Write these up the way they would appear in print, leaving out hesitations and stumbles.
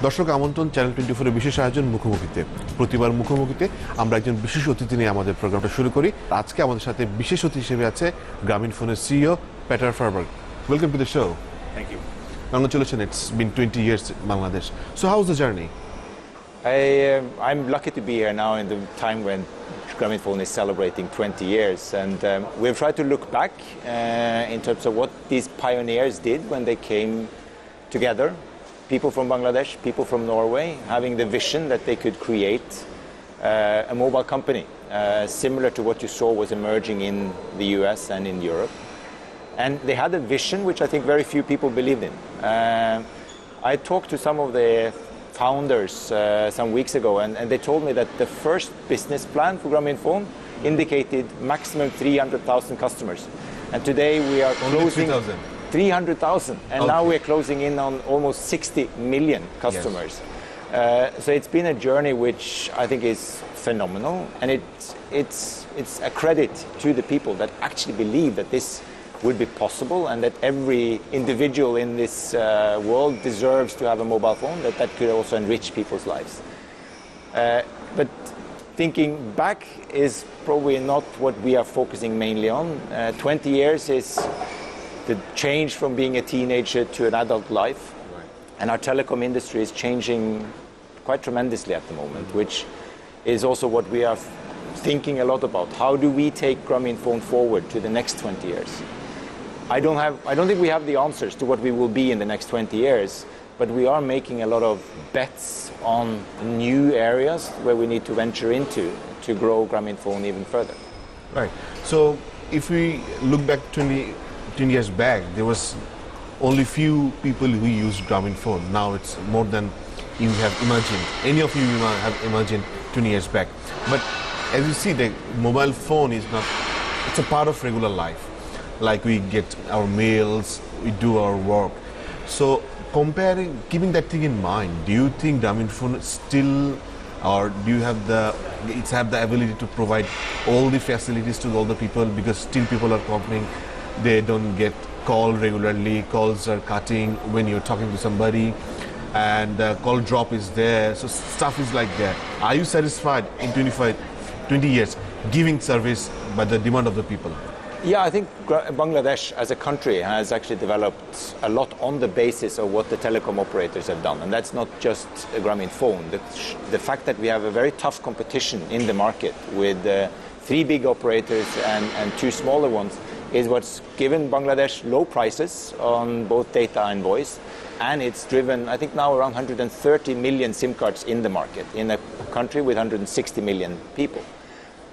দর্শক আমন্ত্রণ চ্যানেল 24 এর বিশেষ আয়োজন মুখোমুখিতে। প্রতিবার মুখোমুখিতে আমরা একজন বিশেষ অতিথি নিয়ে আমাদের প্রোগ্রামটা শুরু করি। আজকে আমাদের সাথে বিশেষ অতিথি হিসেবে আছে গ্রামীণফোনের CEO Petter Furberg. Welcome to the show. Thank you. Congratulations, it's been 20 years in Bangladesh. So how's the journey? I'm lucky to be here now in the time when Grameenphone is celebrating 20 years, and we've tried to look back in terms of what these pioneers did when they came together. People from Bangladesh, people from Norway, having the vision that they could create a mobile company similar to what you saw was emerging in the US and in Europe. And they had a vision which I think very few people believed in. I talked to some of the founders some weeks ago, and they told me that the first business plan for Grameenphone indicated maximum 300,000 customers. And today we are closing 300,000, and okay. Now we're closing in on almost 60 million customers. Yes. So it's been a journey which I think is phenomenal, and it's a credit to the people that actually believe that this would be possible, and that every individual in this world deserves to have a mobile phone, that could also enrich people's lives. But thinking back is probably not what we are focusing mainly on. 20 years is the change from being a teenager to an adult life. Right. And our telecom industry is changing quite tremendously at the moment, which is also what we are thinking a lot about. How do we take Grameenphone forward to the next 20 years? I don't think we have the answers to what we will be in the next 20 years, but we are making a lot of bets on new areas where we need to venture into to grow Grameenphone even further. Right. So if we look back 20 years back, there was only few people who used Grameenphone. Now it's more than you have imagined. Any of you have imagined 20 years back. But as you see, the mobile phone is not, it's a part of regular life. Like we get our mails, we do our work. So keeping that thing in mind, do you think Grameenphone still, or do you have the ability to provide all the facilities to all the people? Because still people are complaining they don't get called regularly, calls are cutting when you're talking to somebody, and the call drop is there, so stuff is like that. Are you satisfied in 20 years giving service by the demand of the people? Yeah, I think Bangladesh as a country has actually developed a lot on the basis of what the telecom operators have done. And that's not just Grameenphone. The fact that we have a very tough competition in the market with 3 big operators and 2 smaller ones is what's given Bangladesh low prices on both data and voice. And it's driven, I think now around 130 million SIM cards in the market in a country with 160 million people.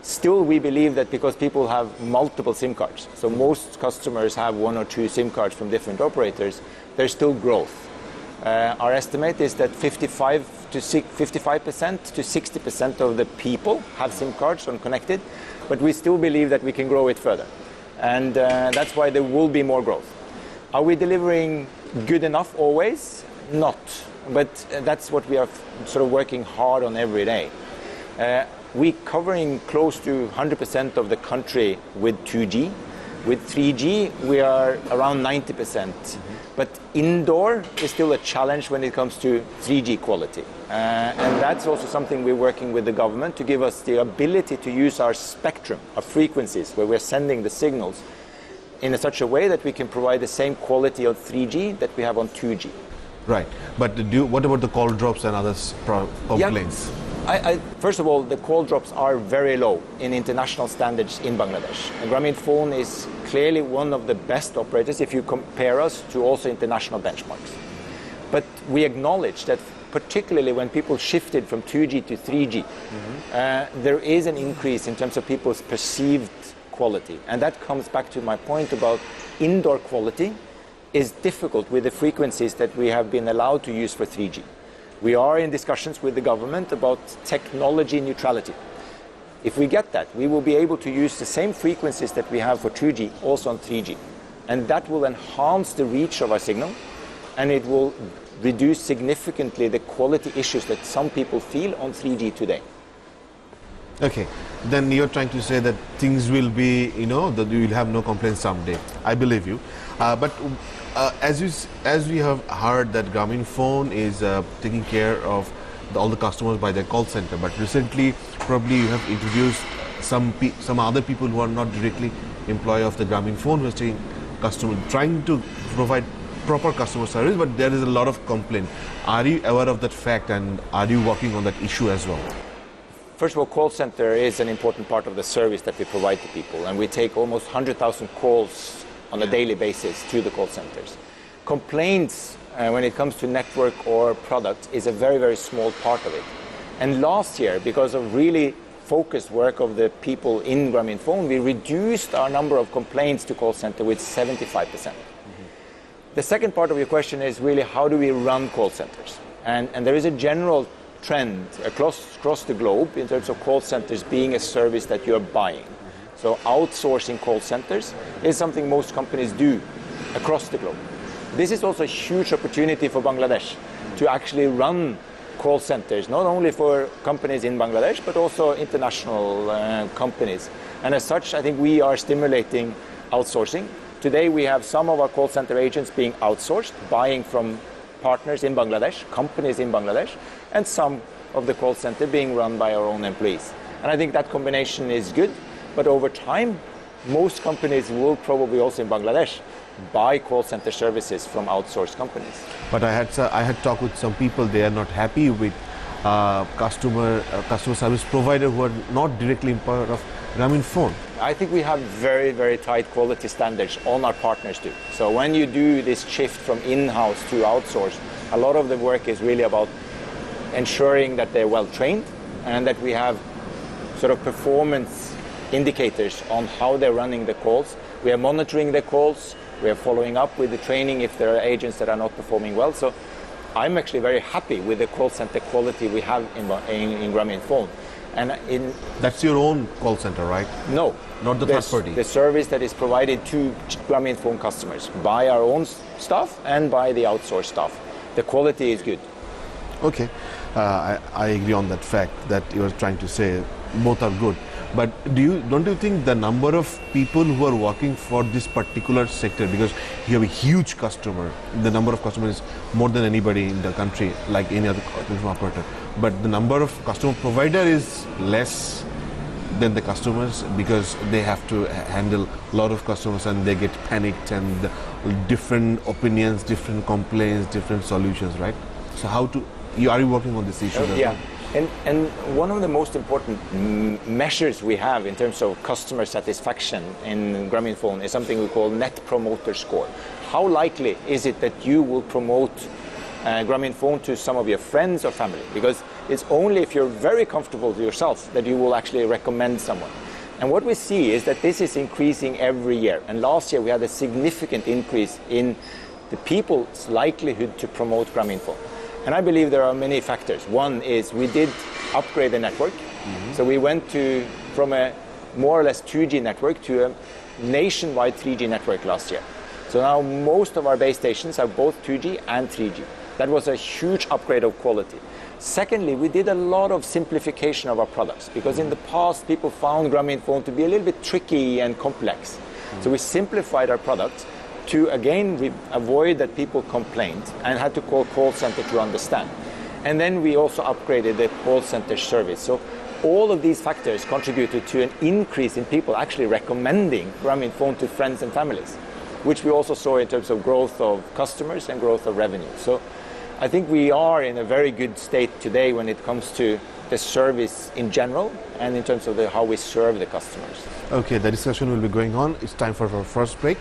Still, we believe that because people have multiple SIM cards, so most customers have 1 or 2 SIM cards from different operators, there's still growth. Our estimate is that 55% to 60% of the people have SIM cards unconnected, but we still believe that we can grow it further. And that's why there will be more growth. Are we delivering good enough always? Not. But that's what we are sort of working hard on every day. We're covering close to 100% of the country with 2G. With 3G, we are around 90%. But indoor is still a challenge when it comes to 3G quality. And that's also something we're working with the government to give us the ability to use our spectrum, our frequencies, where we're sending the signals in such a way that we can provide the same quality of 3G that we have on 2G. Right. But what about the call drops and other complaints? Yeah. First of all, the call drops are very low in international standards in Bangladesh. And Grameenphone is clearly one of the best operators if you compare us to also international benchmarks. But we acknowledge that particularly when people shifted from 2G to 3G, there is an increase in terms of people's perceived quality. And that comes back to my point about indoor quality is difficult with the frequencies that we have been allowed to use for 3G. We are in discussions with the government about technology neutrality. If we get that, we will be able to use the same frequencies that we have for 2G also on 3G. And that will enhance the reach of our signal, and it will reduce significantly the quality issues that some people feel on 3G today. Okay, then you're trying to say that things will be, that you will have no complaints someday. I believe you. But as we have heard that Grameenphone is taking care of all the customers by their call center, but recently probably you have introduced some other people who are not directly employee of the Grameenphone who are trying to provide proper customer service, but there is a lot of complaint. Are you aware of that fact, and are you working on that issue as well? First of all, call center is an important part of the service that we provide to people, and we take almost 100,000 calls on a daily basis to the call centers. Complaints when it comes to network or product is a very, very small part of it. And last year, because of really focused work of the people in Grameenphone, we reduced our number of complaints to call center with 75%. The second part of your question is really how do we run call centers? And there is a general trend across the globe in terms of call centers being a service that you're buying. So outsourcing call centers is something most companies do across the globe. This is also a huge opportunity for Bangladesh to actually run call centers, not only for companies in Bangladesh, but also international companies. And as such, I think we are stimulating outsourcing. Today, we have some of our call center agents being outsourced, buying from partners in Bangladesh, companies in Bangladesh, and some of the call center being run by our own employees. And I think that combination is good, but over time, most companies will probably also in Bangladesh buy call center services from outsourced companies. But I had talked with some people. They are not happy with customer service provider who are not directly part of Grameenphone. I think we have very, very tight quality standards on our partners too. So when you do this shift from in-house to outsource, a lot of the work is really about ensuring that they're well trained and that we have sort of performance indicators on how they're running the calls. We are monitoring the calls. We are following up with the training if there are agents that are not performing well. So I'm actually very happy with the call center quality we have in Grameenphone. And that's your own call center, right? No. Not the third party? The service that is provided to Grameenphone customers by our own staff and by the outsourced staff. The quality is good. Okay. I agree on that fact that you are trying to say both are good. But don't you think the number of people who are working for this particular sector, because you have a huge customer, the number of customers is more than anybody in the country, like any other operator, but the number of customer provider is less than the customers because they have to handle a lot of customers and they get panicked and different opinions, different complaints, different solutions, right? So are you working on this issue? Yeah. And one of the most important measures we have in terms of customer satisfaction in Grameenphone is something we call Net Promoter Score. How likely is it that you will promote Grameenphone to some of your friends or family? Because it's only if you're very comfortable with yourself that you will actually recommend someone. And what we see is that this is increasing every year. And last year we had a significant increase in the people's likelihood to promote Grameenphone. And I believe there are many factors. One is we did upgrade the network. Mm-hmm. So we went from a more or less 2G network to a nationwide 3G network last year. So now most of our base stations have both 2G and 3G. That was a huge upgrade of quality. Secondly, we did a lot of simplification of our products because in the past people found Grameenphone to be a little bit tricky and complex. Mm-hmm. So we simplified our products to again avoid that people complained and had to call center to understand. And then we also upgraded the call center service. So all of these factors contributed to an increase in people actually recommending Grameenphone to friends and families, which we also saw in terms of growth of customers and growth of revenue. So I think we are in a very good state today when it comes to the service in general and in terms of how we serve the customers. Okay, the discussion will be going on. It's time for our first break.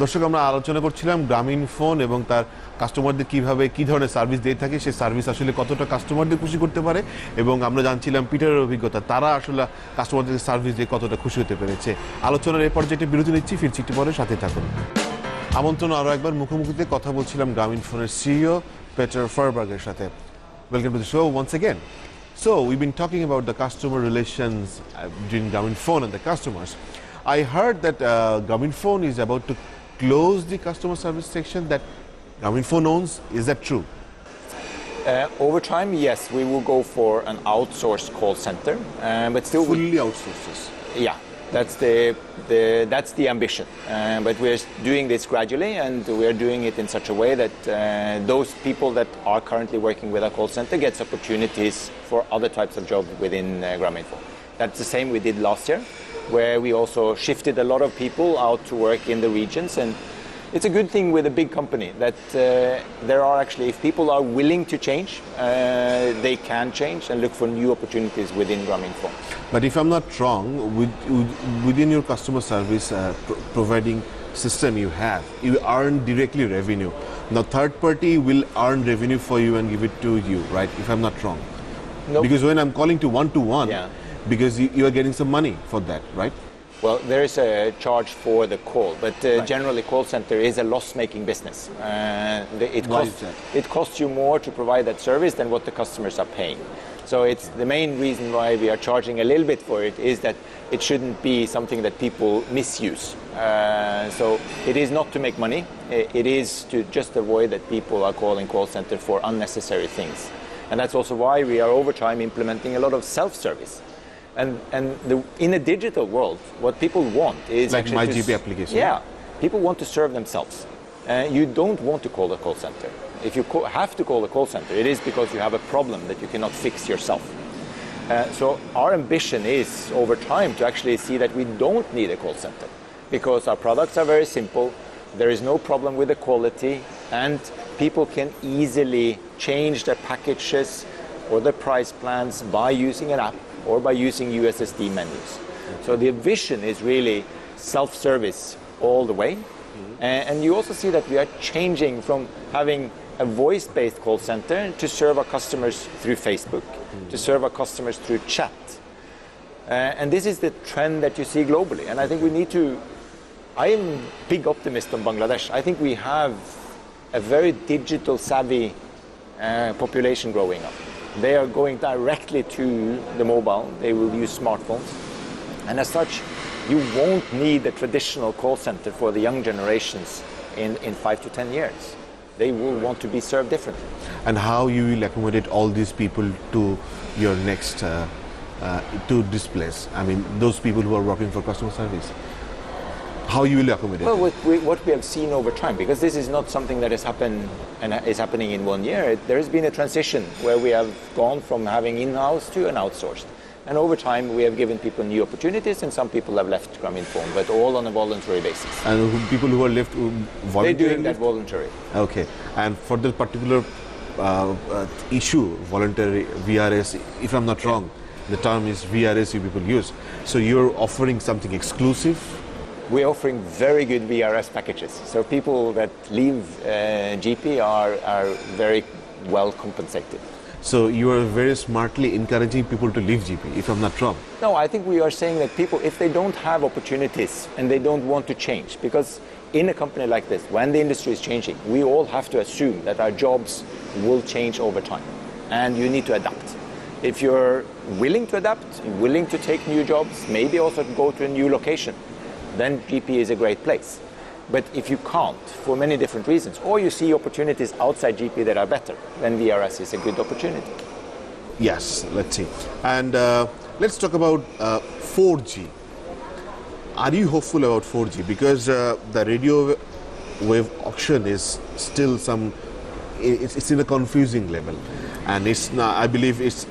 দর্শক আমরা আলোচনা করছিলাম গ্রামীণফোন এবং তার কাস্টমারদের কিভাবে কি ধরনের সার্ভিস দিয়ে থাকে, সেই সার্ভিস আসলে কতটা কাস্টমারদের খুশি করতে পারে, এবং আমরা জানছিলাম পিটারের অভিজ্ঞতা, তারা আসলে কাস্টমারদের সার্ভিস দিয়ে কতটা খুশি হতে পেরেছে। আলোচনার এই পর্যায়ে বিরতি নিচ্ছি, ফিরছি একটু পরে, সাথে থাকুন। আমন্ত্রণ আরও একবার মুখোমুখিতে কথা বলছিলাম গ্রামীণফোনের সিইও পিটার ফারবার্গের সাথে। Welcome to the show once again. So we've been talking about the customer relations between Grameenphone and the customers. I heard that Grameenphone is about to close the customer service section that Grameenphone owns. Is that true? Over time, yes, we will go for an outsourced call center, but still fully outsourced. Yeah, That's the ambition. But we're doing this gradually, and we're doing it in such a way that those people that are currently working with a call center gets opportunities for other types of jobs within Grameenphone. That's the same we did last year, where we also shifted a lot of people out to work in the regions. And it's a good thing with a big company that there are actually, if people are willing to change, they can change and look for new opportunities within Grameenphone. But if I'm not wrong, within your customer service providing system you have, you earn directly revenue. Now third party will earn revenue for you and give it to you, right? If I'm not wrong. Nope. Because when I'm calling to one-to-one, Yeah. because you are getting some money for that, right? Well, there is a charge for the call, but Right. generally call center is a loss-making business. Why is that? It costs you more to provide that service than what the customers are paying. So it's the main reason why we are charging a little bit for it is that it shouldn't be something that people misuse. So it is not to make money. It is to just avoid that people are calling call center for unnecessary things. And that's also why we are over time implementing a lot of self-service. And in a digital world, what people want is Like actually my GP application. Yeah, people want to serve themselves. You don't want to call the call center. If you have to call the call center, it is because you have a problem that you cannot fix yourself. So our ambition is over time to actually see that we don't need a call center because our products are very simple. There is no problem with the quality, and people can easily change their packages or their price plans by using an app or by using USSD menus. So the vision is really self-service all the way. And you also see that we are changing from having a voice-based call center to serve our customers through Facebook, to serve our customers through chat. And this is the trend that you see globally. And I think we need to, I am a big optimist on Bangladesh. I think we have a very digital savvy population growing up. They are going directly to the mobile. They will use smartphones. And as such, you won't need a traditional call center for the young generations in 5 to 10 years. They will want to be served differently. And how you will accommodate all these people to your next, to this place? I mean, those people who are working for customer service. How you will accommodate? Well, what we have seen over time, because this is not something that has happened and is happening in 1 year, there has been a transition where we have gone from having in-house to an outsourced. And over time, we have given people new opportunities, and some people have left Grameenphone, but all on a voluntary basis. And people who are left voluntarily? They're doing that voluntary. Okay. And for the particular issue, voluntary VRS, if I'm not wrong, the term is VRS you people use. So you're offering something exclusive? We're offering very good VRS packages. So people that leave GP are very well compensated. So you are very smartly encouraging people to leave GP, if I'm not wrong. No, I think we are saying that people, if they don't have opportunities and they don't want to change, because in a company like this, when the industry is changing, we all have to assume that our jobs will change over time, and you need to adapt. If you're willing to adapt, willing to take new jobs, maybe also go to a new location, then GP is a great place. But if you can't, for many different reasons, or you see opportunities outside GP that are better, then VRS is a good opportunity. Yes, let's see. And let's talk about 4G. Are you hopeful about 4G? Because the radio wave auction is still it's in a confusing level. And it's not, I believe it's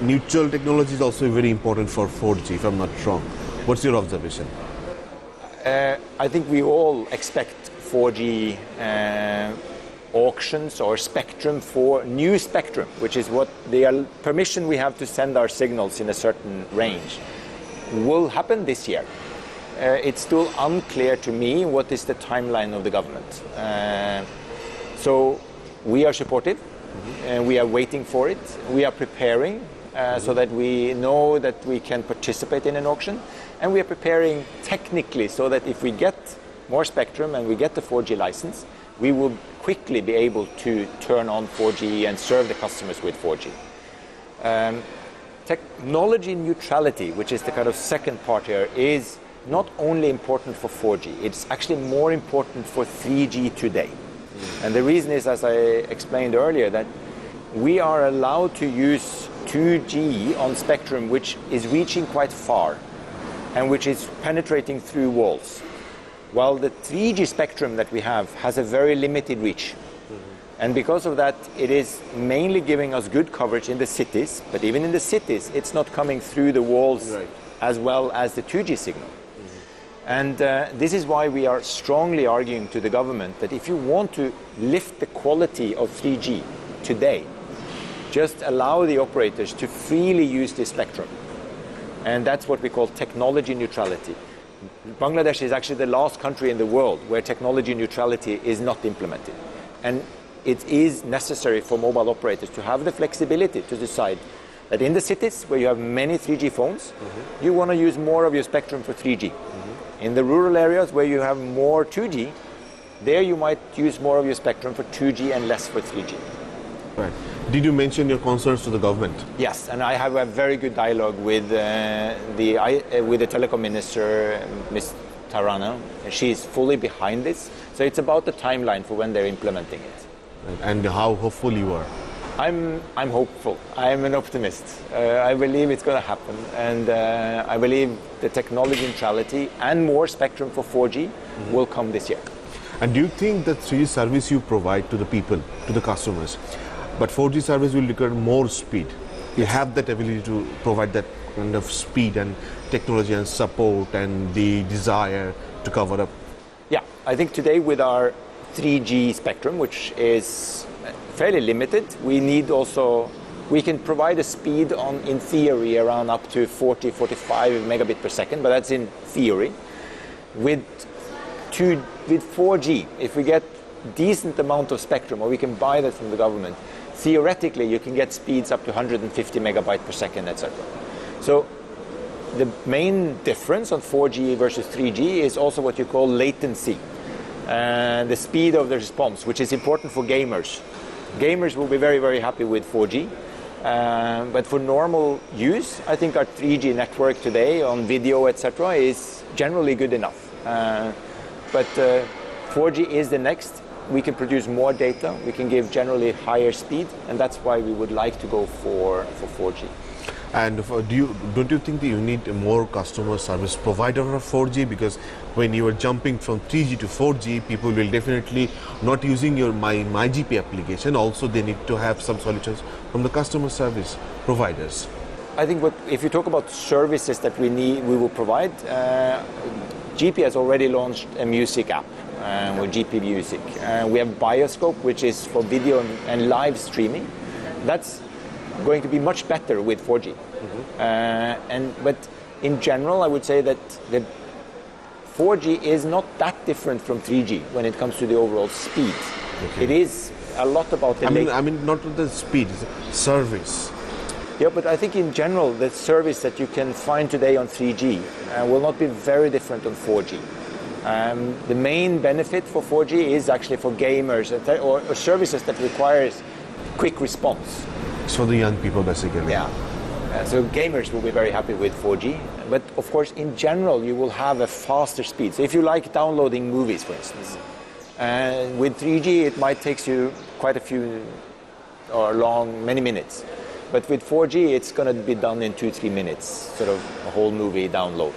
neutral technology is also very important for 4G, if I'm not wrong. What's your observation? I think we all expect 4G auctions or spectrum for new spectrum, which is what the permission we have to send our signals in a certain range, will happen this year. It's still unclear to me what is the timeline of the government. So we are supportive, and we are waiting for it. We are preparing so that we know that we can participate in an auction. And we are preparing technically so that if we get more spectrum and we get the 4G license, we will quickly be able to turn on 4G and serve the customers with 4G. Technology neutrality, which is the kind of second part here, is not only important for 4G, it's actually more important for 3G today. And the reason is, as I explained earlier, that we are allowed to use 2G on spectrum which is reaching quite far. and which is penetrating through walls. While the 3G spectrum that we have has a very limited reach. And because of that, it is mainly giving us good coverage in the cities, but even in the cities, it's not coming through the walls as well as the 2G signal. And this is why we are strongly arguing to the government that if you want to lift the quality of 3G today, just allow the operators to freely use this spectrum. And that's what we call technology neutrality. Bangladesh is actually the last country in the world where technology neutrality is not implemented. And it is necessary for mobile operators to have the flexibility to decide that in the cities where you have many 3G phones, you want to use more of your spectrum for 3G. In the rural areas where you have more 2G, there you might use more of your spectrum for 2G and less for 3G. Right. Did you mention your concerns to the government? Yes, and I have a very good dialogue with the telecom minister, Ms. Tarana. She is fully behind this. So it's about the timeline for when they're implementing it. Right. And how hopeful you are? I'm hopeful. I'm an optimist. I believe it's going to happen, and I believe the technology neutrality and more spectrum for 4G will come this year. And do you think that 3G service you provide to the people, to the customers, but 4G service will require more speed? You have that ability to provide that kind of speed and technology and support and the desire to cover up? Yeah, I think today with our 3G spectrum, which is fairly limited, we can provide a speed in theory around up to 45 megabit per second, but that's in theory. With 4G, if we get decent amount of spectrum, or we can buy that from the government, theoretically you can get speeds up to 150 megabyte per second, etc. So the main difference on 4G versus 3G is also what you call latency, and the speed of the response, which is important for gamers. Gamers will be very, very happy with 4G, but for normal use, I think our 3G network today on video, etc., is generally good enough. But 4G is the next. We can produce more data, we can give generally higher speed, and that's why we would like to go for 4G. And don't you think that you need a more customer service provider for 4G? Because when you are jumping from 3G to 4G, people will definitely not using your MyGP application. Also, they need to have some solutions from the customer service providers. I think if you talk about services that we will provide, GP has already launched a music app with GP Music. We have Bioscope, which is for video and live streaming. That's going to be much better with 4G. But in general, I would say that the 4G is not that different from 3G when it comes to the overall speed. Okay. It is a lot about the I mean, not the speed, it's service. Yeah, but I think in general, the service that you can find today on 3G will not be very different on 4G. The main benefit for 4G is actually for gamers or services that requires quick response. It's for the young people, basically. Yeah. So gamers will be very happy with 4G. But of course, in general, you will have a faster speed. So if you like downloading movies, for instance, with 3G, it might take you quite a few many minutes. But with 4G, it's going to be done in 2-3 minutes, sort of a whole movie download.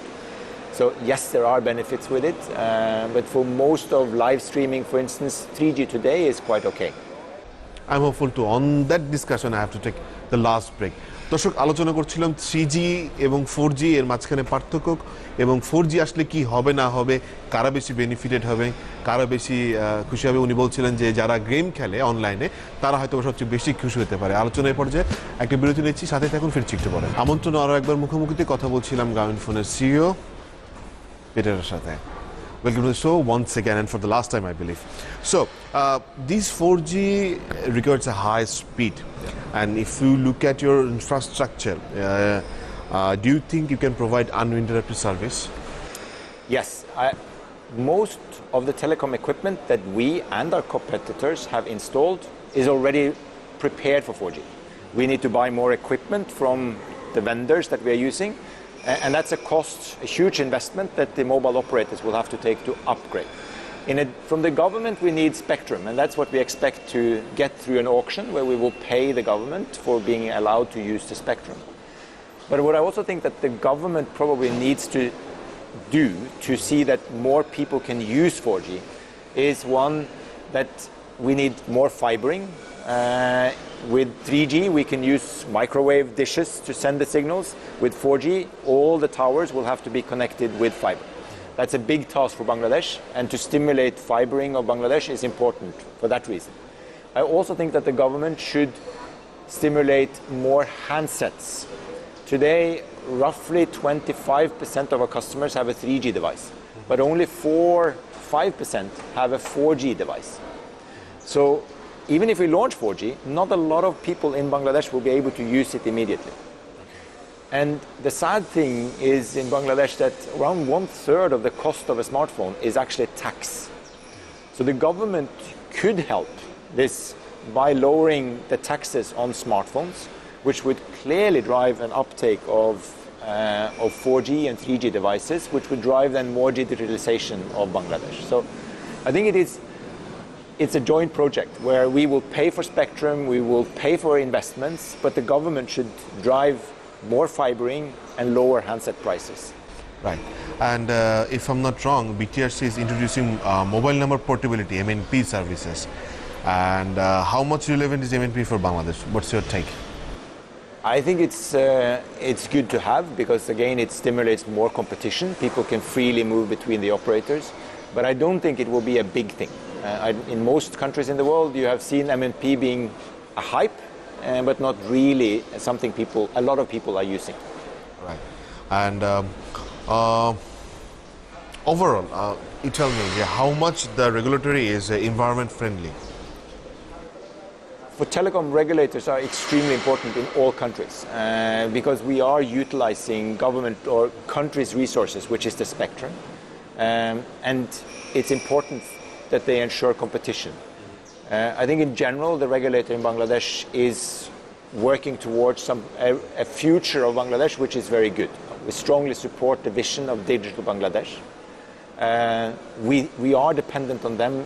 So yes, there are benefits with it. But for most of live streaming, for instance, 3G today is quite okay. I'm hopeful too. On that discussion, I have to take the last break. দর্শক আলোচনা করছিলাম 3G এবং 4G এর মাঝখানে পার্থক্য এবং 4G আসলে কি হবে না হবে, কারা বেশি বেনিফিটেড হবে, কারা বেশি খুশি হবে। উনি বলছিলেন যে যারা গেম খেলে অনলাইনে তারা হয়তো সবচেয়ে বেশি খুশি হতে পারে। আলোচনার পর্যায়ে একটা বিরতি নিচ্ছি, সাথে থাকুন, ফিরছি একটু পরে। আমন্ত্রণ আরও একবার মুখোমুখিতে কথা বলছিলাম গ্রামীণফোনের সিইও পিটারের সাথে। Welcome to the show once again, and for the last time, I believe. So, this 4G requires a high speed, and if you look at your infrastructure, do you think you can provide uninterrupted service? Yes. Most of the telecom equipment that we and our competitors have installed is already prepared for 4G. We need to buy more equipment from the vendors that we are using, and that's a huge investment that the mobile operators will have to take to upgrade. From the government, we need spectrum, and that's what we expect to get through an auction where we will pay the government for being allowed to use the spectrum. But what I also think that the government probably needs to do to see that more people can use 4G is one, that we need more fibering. With 3G, we can use microwave dishes to send the signals. With 4G, all the towers will have to be connected with fiber. That's a big task for Bangladesh, and to stimulate fibering of Bangladesh is important for that reason. I also think that the government should stimulate more handsets. Today, roughly 25% of our customers have a 3G device, but only 4-5% have a 4G device. So even if we launch 4G, not a lot of people in Bangladesh will be able to use it immediately. And the sad thing is in Bangladesh that around 1/3 of the cost of a smartphone is actually tax. So the government could help this by lowering the taxes on smartphones, which would clearly drive an uptake of 4G and 3G devices, which would drive then more digitalization of Bangladesh. So I think it's a joint project where we will pay for spectrum, we will pay for investments, but the government should drive more fibering and lower handset prices. Right. And if I'm not wrong, BTRC is introducing mobile number portability, MNP services. And how much relevant is MNP for Bangladesh? What's your take? I think it's good to have, because again it stimulates more competition. People can freely move between the operators, but I don't think it will be a big thing. In most countries in the world, you have seen MNP being a hype, but not really something a lot of people are using. Right. And overall, you tell me how much the regulatory is environment friendly? For telecom, regulators are extremely important in all countries because we are utilizing government or countries' resources, which is the spectrum, and it's important that they ensure competition. I think in general, the regulator in Bangladesh is working towards a future of Bangladesh, which is very good. We strongly support the vision of digital Bangladesh. We are dependent on them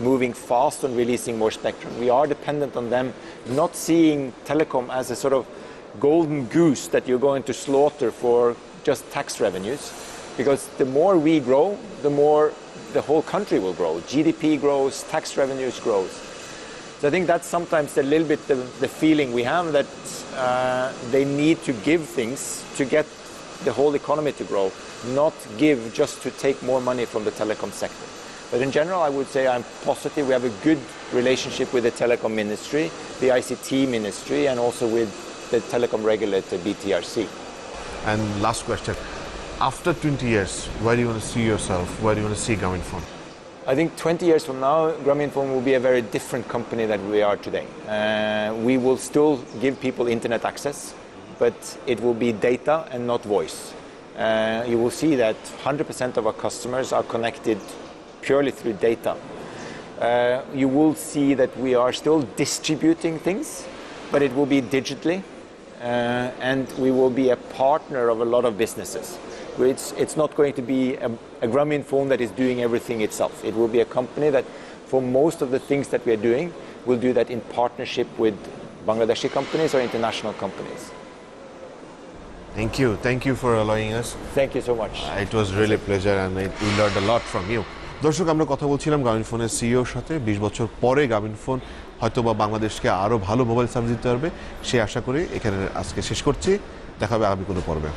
moving fast on releasing more spectrum. We are dependent on them not seeing telecom as a sort of golden goose that you're going to slaughter for just tax revenues, because the more we grow, the more the whole country will grow. GDP grows, tax revenues grows. So I think that's sometimes a little bit the feeling we have, that they need to give things to get the whole economy to grow, not give just to take more money from the telecom sector. But in general, I would say I'm positive. We have a good relationship with the telecom ministry, the ICT ministry, and also with the telecom regulator, BTRC. And last question. After 20 years, where do you want to see yourself? Where do you want to see Grameenphone? I think 20 years from now, Grameenphone will be a very different company than we are today. We will still give people internet access, but it will be data and not voice. You will see that 100% of our customers are connected purely through data. You will see that we are still distributing things, but it will be digitally, and we will be a partner of a lot of businesses. It's not going to be a Grameenphone that is doing everything itself. It will be a company that, for most of the things that we are doing, will do that in partnership with Bangladeshi companies or international companies. Thank you for allowing us. Thank you so much. It was really a pleasure, and we learned a lot from you. দর্শক, আমরা কথা বলছিলাম গ্রামীণফোনের সিইওর সাথে। 20 বছর পরে গ্রামীণফোন হয়তোবা বাংলাদেশকে আরো ভালো মোবাইল সার্ভিস দিতে পারবে, সে আশা করি এখানে আজকে শেষ করছি। দেখা হবে আগামী কোনো পর্বে।